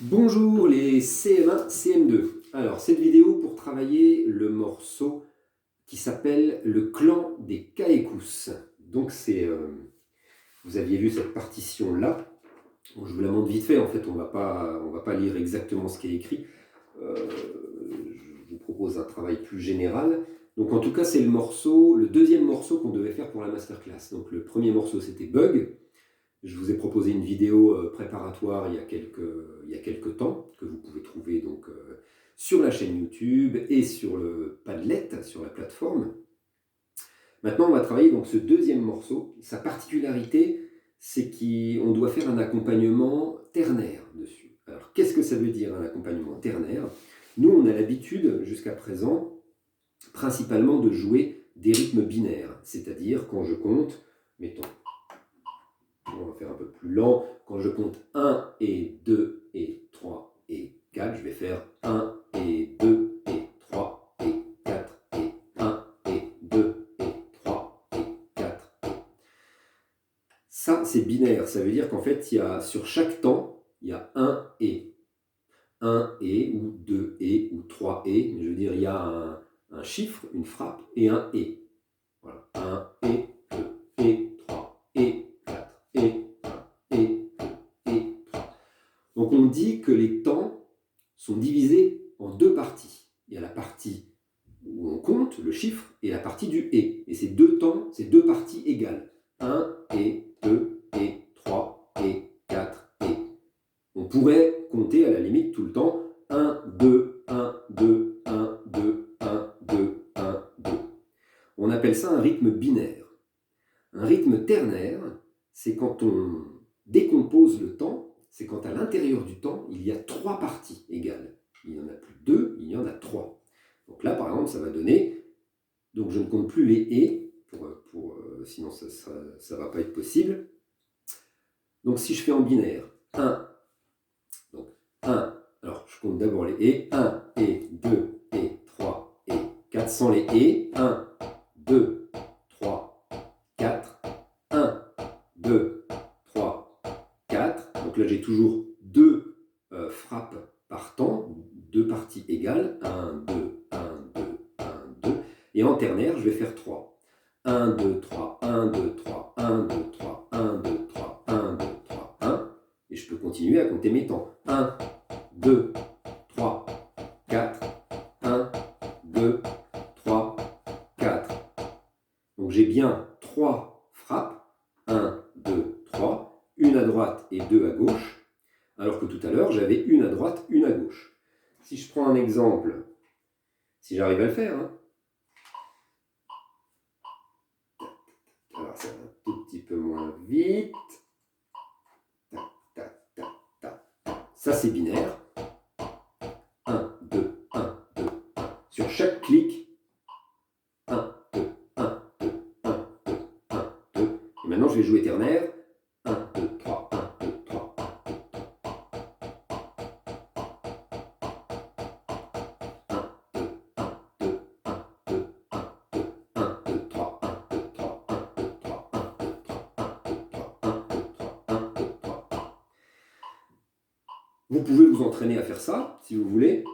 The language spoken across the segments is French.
Bonjour les CM1, CM2. Alors, cette vidéo pour travailler le morceau qui s'appelle le clan des Caecus. Donc, vous aviez vu cette partition-là. Bon, je vous la montre vite fait, en fait, on va pas lire exactement ce qui est écrit. Je vous propose un travail plus général. Donc, en tout cas, c'est le deuxième morceau qu'on devait faire pour la masterclass. Donc, le premier morceau, c'était Bug. Je vous ai proposé une vidéo préparatoire il y a quelques temps, que vous pouvez trouver donc sur la chaîne YouTube et sur le Padlet, sur la plateforme. Maintenant, on va travailler donc ce deuxième morceau. Sa particularité, c'est qu'on doit faire un accompagnement ternaire dessus. Alors, qu'est-ce que ça veut dire un accompagnement ternaire? Nous, on a l'habitude, jusqu'à présent, principalement de jouer des rythmes binaires, c'est-à-dire quand je compte, mettons, on va faire un peu plus lent. Quand je compte 1 et 2 et 3 et 4, je vais faire 1 et 2 et 3 et 4 et 1 et 2 et 3 et 4. Ça, c'est binaire. Ça veut dire qu'en fait, sur chaque temps, il y a un et. Un et, ou deux et, ou trois et. Mais je veux dire, il y a un chiffre, une frappe, et un et. Voilà. 1 et 2 et 3 et 4 et 1 et 2 et 3. Donc on dit que les temps sont divisés en deux parties. Il y a la partie où on compte le chiffre et la partie du et. Et ces deux temps, c'est deux parties égales. 1 et 2 et 3 et 4 et. On pourrait compter à la limite tout le temps 1, 2, 1, 2, 1, 2, 1, 2, 1, 2. On appelle ça un rythme binaire. Un rythme ternaire, c'est quand on décompose le temps, c'est quand à l'intérieur du temps, il y a trois parties égales. Il n'y en a plus deux, il y en a trois. Donc là, par exemple, ça va donner, donc je ne compte plus les et, sinon ça ne va pas être possible. Donc si je fais en binaire, 1, donc 1, alors je compte d'abord les et, 1 et 2 et 3 et 4 sans les et, 1, 2, 3, 4, 1, 2, 3, 4. Donc là, j'ai toujours deux frappes par temps, deux parties égales. 1, 2, 1, 2, 1, 2. Et en ternaire, je vais faire 3. 1, 2, 3, 1, 2, 3, 1, 2, 3, 1, 2, 3, 1, 2, 3, 1. Et je peux continuer à compter mes temps. 1, 2, 3, 4, 1, 2, 3, 4. Donc j'ai bien 3 frappes, 1, 2, 3, une à droite et deux à gauche, alors que tout à l'heure j'avais une à droite, une à gauche. Si je prends un exemple, si j'arrive à le faire, hein, alors ça va un tout petit peu moins vite, ça c'est binaire, 1, 2, 1, 2, 1, sur chaque clic, 1, 2, 1, 2, 1, 2, 1, 2, et maintenant je vais jouer ternaire, 1, 2, 3, 1, 2, 3, 1, 2, 3, 1, 2, 3, 1, 2, 3, 1, 2, 3, 1, 2, 3, 1, 2, 3, 1, 2, 3. Vous pouvez vous entraîner à faire ça, si vous voulez.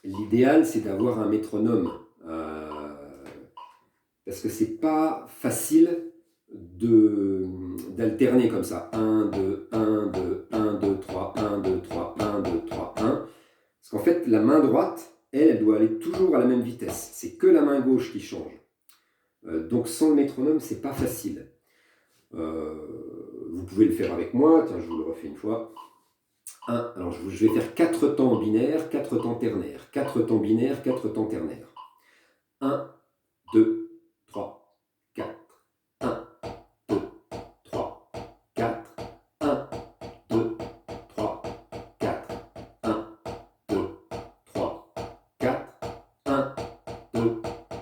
L'idéal, c'est d'avoir un métronome, parce que c'est pas facile d'alterner comme ça. 1, 2, 1, 2, 1, 2, 3, 1, 2, 3, 1, 2, 3, 1. Parce qu'en fait, la main droite, elle doit aller toujours à la même vitesse. C'est que la main gauche qui change. Donc sans le métronome, c'est pas facile. Vous pouvez le faire avec moi. Tiens, je vous le refais une fois. 1, alors je vais faire 4 temps binaires, 4 temps ternaires. 4 temps binaires, 4 temps ternaires. 1, 2, 3, 4. 1, 2, 3, 4. 1, 2, 3, 4. 1, 2, 3, 4. 1, 2,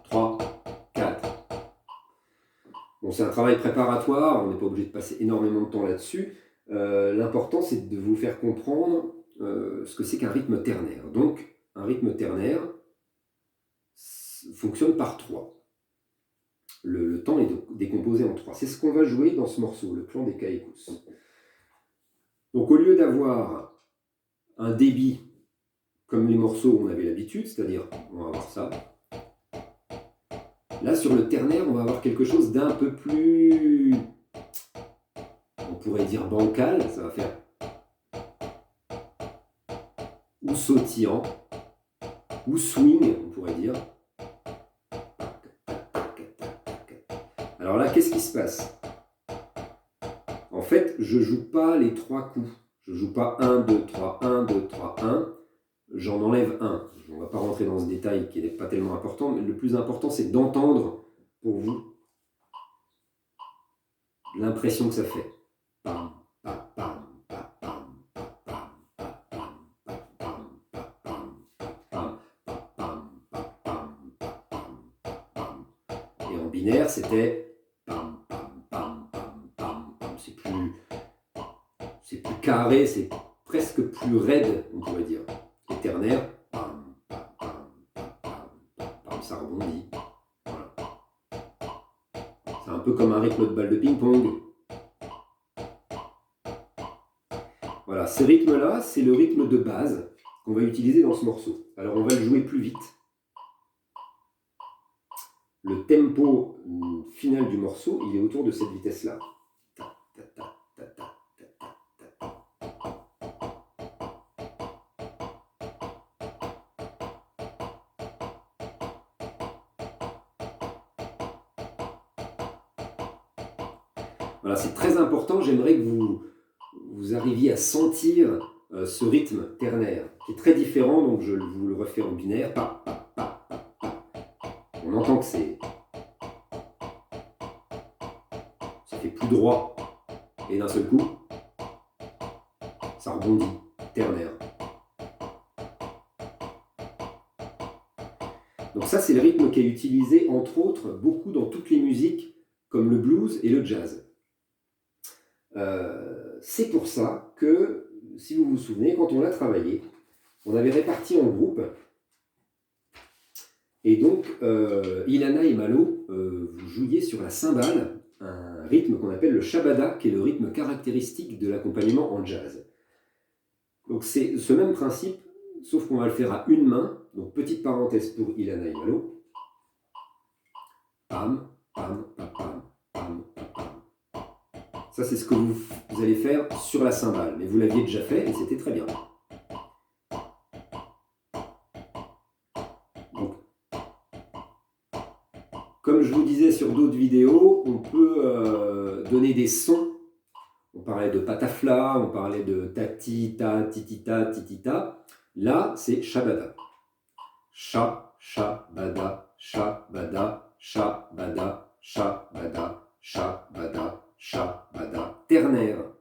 3, 4. Bon, c'est un travail préparatoire, on n'est pas obligé de passer énormément de temps là-dessus. L'important, c'est de vous faire comprendre ce que c'est qu'un rythme ternaire. Donc, un rythme ternaire fonctionne par 3. Le temps est décomposé en 3. C'est ce qu'on va jouer dans ce morceau, le clan des Caecus. Donc, au lieu d'avoir un débit comme les morceaux où on avait l'habitude, c'est-à-dire, on va avoir ça. Là, sur le ternaire, on va avoir quelque chose d'un peu plus, on pourrait dire bancal, ça va faire ou sautillant, ou swing, on pourrait dire. Alors là, qu'est-ce qui se passe? En fait, je ne joue pas les 3 coups. Je ne joue pas 1, 2, 3, 1, 2, 3, 1. J'en enlève un. On ne va pas rentrer dans ce détail qui n'est pas tellement important, mais le plus important, c'est d'entendre pour vous l'impression que ça fait. Pam, pam, pam, pam, pam, pam, pam, pam, pam, pam, pam. Et en binaire, c'était pam, pam, pam, pam, pam, pam. C'est plus carré, c'est presque plus raide, on pourrait dire. Et ternaire, pam, pam, pam, pam, pam, pam, ça rebondit. Voilà. C'est un peu comme un rythme de balle de ping-pong. Voilà, ce rythme-là, c'est le rythme de base qu'on va utiliser dans ce morceau. Alors, on va le jouer plus vite. Le tempo final du morceau, il est autour de cette vitesse-là. Voilà, c'est très important. J'aimerais que vous arriviez à sentir ce rythme ternaire, qui est très différent, donc je vous le refais en binaire. Pa, pa, pa, pa, pa. On entend que ça fait plus droit, et d'un seul coup, ça rebondit, ternaire. Donc ça, c'est le rythme qui est utilisé, entre autres, beaucoup dans toutes les musiques, comme le blues et le jazz. C'est pour ça que, si vous vous souvenez, quand on l'a travaillé, on avait réparti en groupes. Et donc, Ilana et Malo, vous jouiez sur la cymbale un rythme qu'on appelle le shabada, qui est le rythme caractéristique de l'accompagnement en jazz. Donc c'est ce même principe, sauf qu'on va le faire à une main. Donc petite parenthèse pour Ilana et Malo. Pam, pam, pam, pam, pam, pam, pam. Ça, c'est ce que vous allez faire sur la cymbale. Mais vous l'aviez déjà fait et c'était très bien. Donc, comme je vous disais sur d'autres vidéos, on peut donner des sons. On parlait de patafla, on parlait de tatita, titita, titita. Là, c'est shabada. Sha, shabada, shabada, shabada, shabada, shabada, shabada. Ternaire.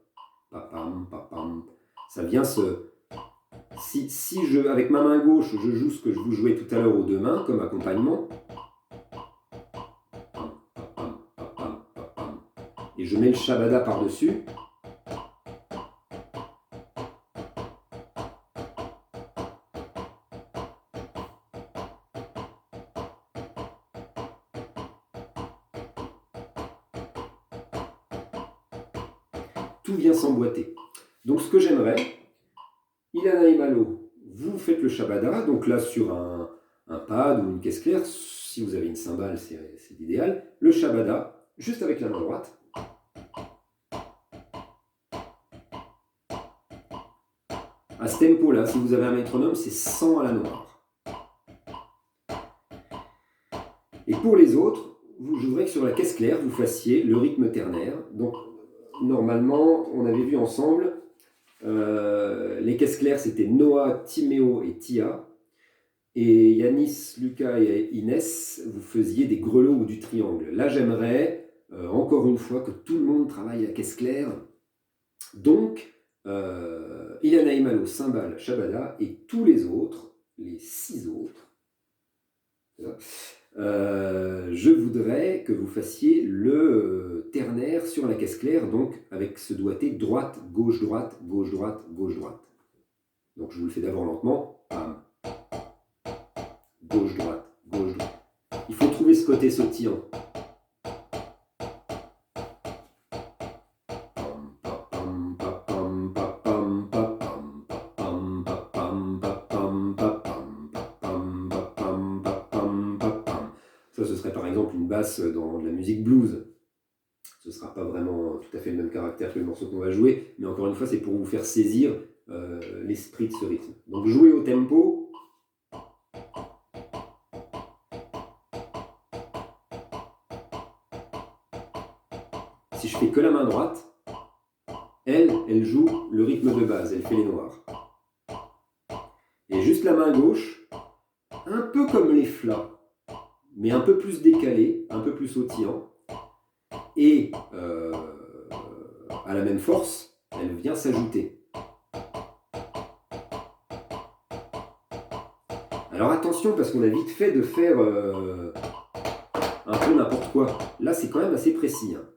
Papam, papam. Ça vient se... Si je, avec ma main gauche, je joue ce que je vous jouais tout à l'heure aux deux mains comme accompagnement, et je mets le shabada par-dessus, tout vient s'emboîter. Donc ce que j'aimerais, Ilana et Malo, vous faites le shabada, donc là sur un pad ou une caisse claire, si vous avez une cymbale, c'est l'idéal. Le shabada, juste avec la main droite. À ce tempo-là, si vous avez un métronome, c'est 100 à la noire. Et pour les autres, je voudrais que sur la caisse claire, vous fassiez le rythme ternaire. Donc, normalement, on avait vu ensemble, les caisses claires, c'était Noah, Timéo et Tia. Et Yanis, Lucas et Inès, vous faisiez des grelots ou du triangle. Là, j'aimerais, encore une fois, que tout le monde travaille à caisse claire. Donc, Ilana et Malo, cymbale, shabada, et tous les autres, les 6 autres, je voudrais que vous fassiez le ternaire sur la caisse claire, donc avec ce doigté droite, gauche, droite, gauche, droite, gauche, droite. Donc je vous le fais d'abord lentement. Pam. Gauche, droite, gauche, droite. Il faut trouver ce côté sautillant. Pam, pam, pam, pam, pam, pam, pam, pam, exemple une basse dans de la musique blues, ce ne sera pas vraiment tout à fait le même caractère que le morceau qu'on va jouer, mais encore une fois, c'est pour vous faire saisir l'esprit de ce rythme. Donc jouer au tempo. Si je fais que la main droite, elle joue le rythme de base, elle fait les noirs. Et juste la main gauche, un peu comme les flas, mais un peu plus décalé, un peu plus sautillant. Et à la même force, elle vient s'ajouter. Alors attention, parce qu'on a vite fait de faire un peu n'importe quoi. Là, c'est quand même assez précis. Hein.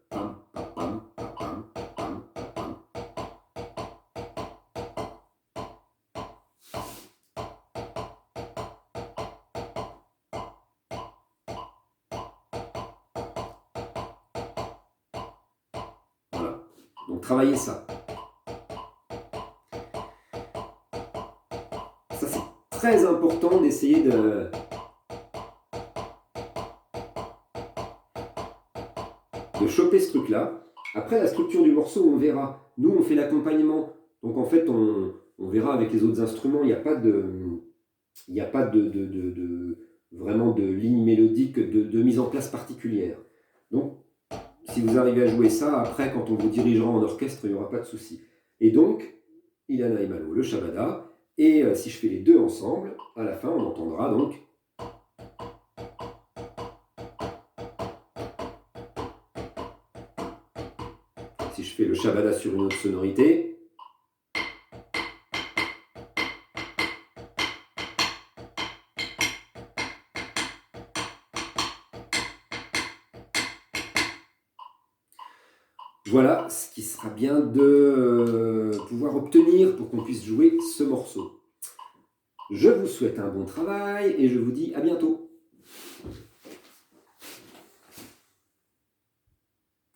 Voilà. Donc travaillez ça. Ça, c'est très important d'essayer de choper ce truc-là. Après, la structure du morceau, on verra. Nous, on fait l'accompagnement. Donc, en fait, on verra avec les autres instruments, il n'y a pas vraiment de ligne mélodique, de mise en place particulière. Donc, si vous arrivez à jouer ça, après, quand on vous dirigera en orchestre, il n'y aura pas de souci. Et donc, Ilana et Malo, le Shabada. Et si je fais les deux ensemble, à la fin, on entendra donc. Si je fais le Shabada sur une autre sonorité. Voilà ce qui sera bien de pouvoir obtenir pour qu'on puisse jouer ce morceau. Je vous souhaite un bon travail et je vous dis à bientôt.